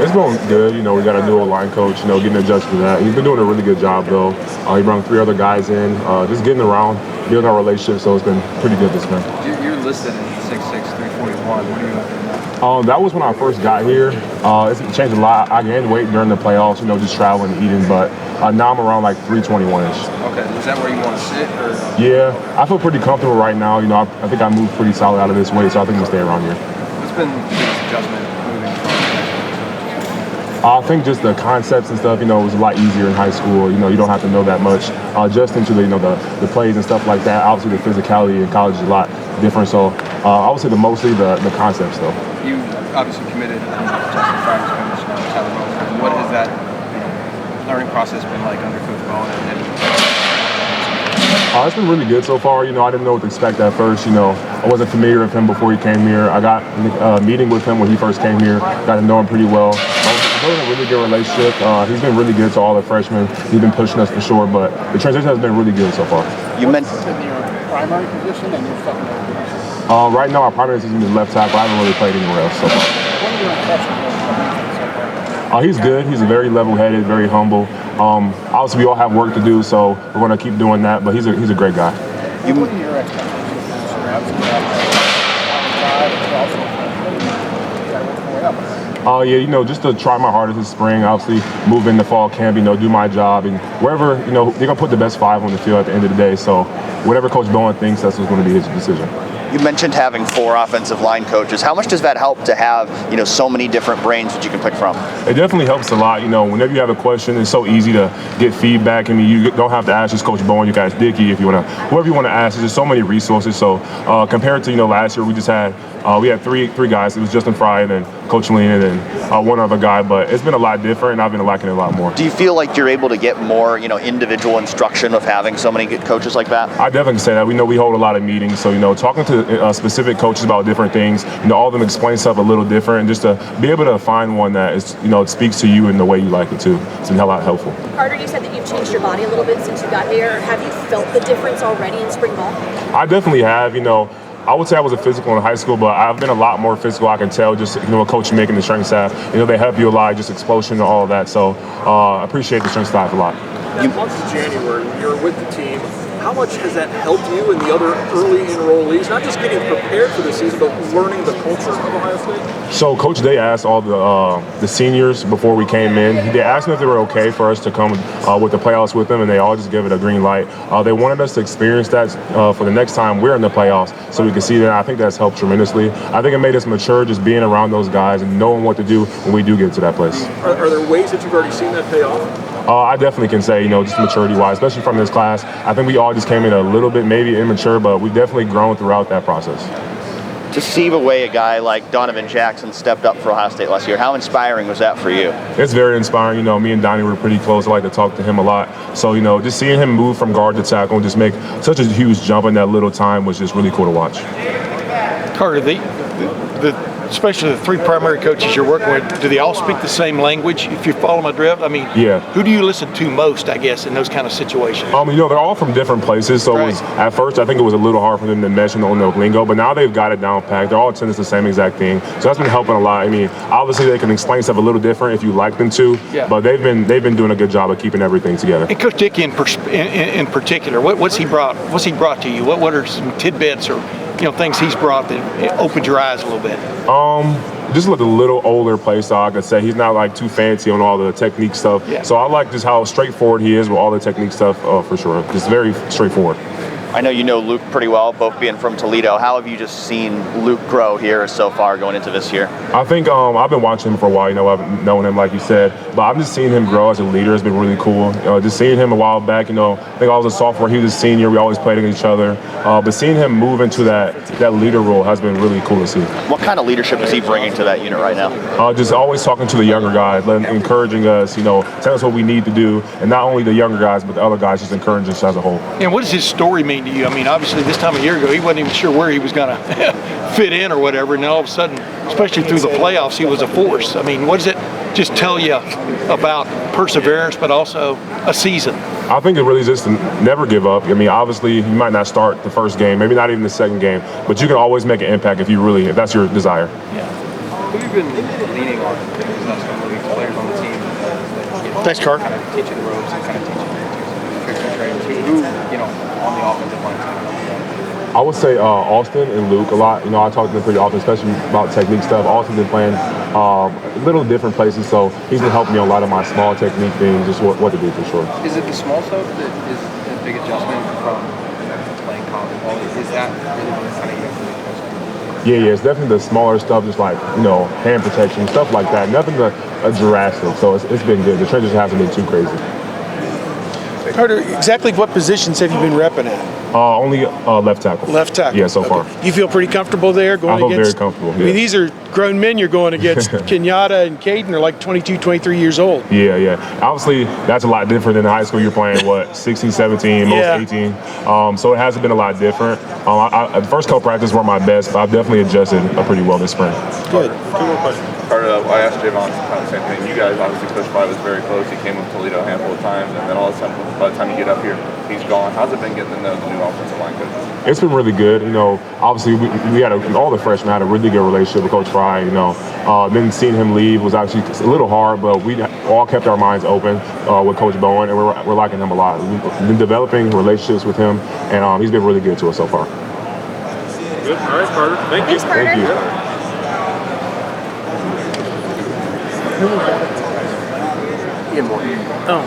It's going good. We got a new line coach, getting adjusted to that. He's been doing a really good job, though. He brought 3 other guys in, just getting around, building our relationship, so it's been pretty good this spring. You're listed at 6'6", 341. What do you know? That was when I first got here. It's changed a lot. I gained weight during the playoffs, just traveling and eating, but now I'm around like 321-ish. Okay, is that where you want to sit? Or? Yeah, I feel pretty comfortable right now. I think I moved pretty solid out of this weight, so I think I'm going to stay around here. What's been the biggest adjustment moving from I think just the concepts and stuff, it was a lot easier in high school. You don't have to know that much. Adjusting to the plays and stuff like that. Obviously, the physicality in college is a lot different. So I would say mostly the concepts, though. You obviously committed to Justin Fry's coach, Tyler Lowe. What has that learning process been like under Coach Bowen? It's been really good so far. I didn't know what to expect at first. I wasn't familiar with him before he came here. I got a meeting with him when he first came here. Got to know him pretty well. Building a really good relationship. He's been really good to all the freshmen. He's been pushing us for sure, but the transition has been really good so far. You mentioned your primary position and your secondary position. Right now, our primary position is left tackle. I haven't really played anywhere else so far. What are your impressions so far? He's good. He's very level-headed, very humble. Obviously, we all have work to do, so we're going to keep doing that. But he's a great guy. What are your expectations this year? Obviously, just to try my hardest this spring. Obviously, move into fall camp. Do my job, and wherever they're gonna put the best 5 on the field at the end of the day. So, whatever Coach Bowen thinks, that's what's going to be his decision. You mentioned having 4 offensive line coaches. How much does that help to have, so many different brains that you can pick from? It definitely helps a lot. Whenever you have a question, it's so easy to get feedback. You don't have to ask just Coach Bowen. You guys, Dickey, if you want to, whoever you want to ask. There's so many resources. So compared to last year, we just had we had three guys. It was Justin Fry and then Coach Lean and then one other guy. But it's been a lot different, and I've been liking it a lot more. Do you feel like you're able to get more, individual instruction of having so many good coaches like that? I definitely can say that. We hold a lot of meetings, so talking to specific coaches about different things. All of them explain stuff a little different, and just to be able to find one that is, it speaks to you in the way you like it too. It's been a lot helpful. Carter, you said that you've changed your body a little bit since you got here. Have you felt the difference already in spring ball? I definitely have. I would say I was a physical in high school, but I've been a lot more physical. I can tell just, a coach making the strength staff. They help you a lot, just explosion and all of that. So I appreciate the strength staff a lot. That month of January, you're with the team. How much has that helped you and the other early enrollees, not just getting prepared for the season, but learning the culture of Ohio State? So Coach Day asked all the seniors before we came in. They asked them if they were okay for us to come with the playoffs with them, and they all just gave it a green light. They wanted us to experience that for the next time we're in the playoffs, so we can see that. I think that's helped tremendously. I think it made us mature just being around those guys and knowing what to do when we do get to that place. Are there ways that you've already seen that pay off? I definitely can say, just maturity-wise, especially from this class. I think we all just came in a little bit maybe immature, but we've definitely grown throughout that process. To see the way a guy like Donovan Jackson stepped up for Ohio State last year, how inspiring was that for you? It's very inspiring. Me and Donnie were pretty close. I like to talk to him a lot. So, just seeing him move from guard to tackle and just make such a huge jump in that little time was just really cool to watch. Carter, especially the 3 primary coaches you're working with, do they all speak the same language? If you follow my drift, yeah. Who do you listen to most, I guess, in those kind of situations? They're all from different places, so right. At first I think it was a little hard for them to mesh on the lingo, but now they've got it down packed. They're all telling us the same exact thing, so that's been helping a lot. Obviously they can explain stuff a little different if you like them to, yeah. But they've been doing a good job of keeping everything together. And Coach Dickey in particular, what's he brought to you? What are some tidbits or things he's brought that opened your eyes a little bit? Just look a little older play style, I could say. He's not like too fancy on all the technique stuff. Yeah. So I like just how straightforward he is with all the technique stuff for sure. Just very straightforward. I know you know Luke pretty well, both being from Toledo. How have you just seen Luke grow here so far going into this year? I think I've been watching him for a while. I've known him, like you said. But I've just seen him grow as a leader has been really cool. Just seeing him a while back, I think I was a sophomore, he was a senior. We always played against each other. But seeing him move into that leader role has been really cool to see. What kind of leadership is he bringing to that unit right now? Just always talking to the younger guys, encouraging us, telling us what we need to do. And not only the younger guys, but the other guys just encouraging us as a whole. And what does his story mean to you? Obviously this time a year ago, he wasn't even sure where he was going to fit in or whatever. And all of a sudden, especially through the playoffs, he was a force. What does it just tell you about perseverance, but also a season? I think it really is just to never give up. Obviously, you might not start the first game, maybe not even the second game, but you can always make an impact if that's your desire. Yeah. Who have you been leaning on? Because that's some of these players on the team that Thanks, Carr. kind of teach you the ropes and kind of teach you tricks and trades. Who, on the offensive line is kind of helping you out? I would say Austin and Luke a lot. I talk to them pretty often, especially about technique stuff. Austin's been playing little different places, so he's been helping me on a lot of my small technique things, just what to do for sure. Is it the small stuff that is a big adjustment from playing college ball? Is that really what kind of you have to adjust? Yeah, it's definitely the smaller stuff, just like, hand protection, stuff like that. Nothing drastic, so it's been good. The transition hasn't been too crazy. Carter, exactly what positions have you been repping at? Only left tackle. Left tackle. Yeah, so far. You feel pretty comfortable there going I feel against? very comfortable, I mean, yeah. these are grown men you're going against. Kenyatta and Caden are like 22, 23 years old. Yeah. Obviously, that's a lot different than high school. You're playing, 16, 17, most Yeah. 18. So it hasn't been a lot different. The first couple practices weren't my best, but I've definitely adjusted pretty well this spring. Good. Two more questions. Carter, I asked Javon kind of the same thing. You guys, obviously, Coach Fry was very close. He came with Toledo a handful of times, and then all of a sudden, by the time you get up here, he's gone. How's it been getting to know the new offensive line coach? It's been really good. Obviously, we had all the freshmen had a really good relationship with Coach Fry. Then seeing him leave was actually a little hard, but we all kept our minds open with Coach Bowen, and we're liking him a lot. We've been developing relationships with him, and he's been really good to us so far. Good. All right, Carter. Thank you. Thanks, Carter. Thank you. Ian Moore. Oh.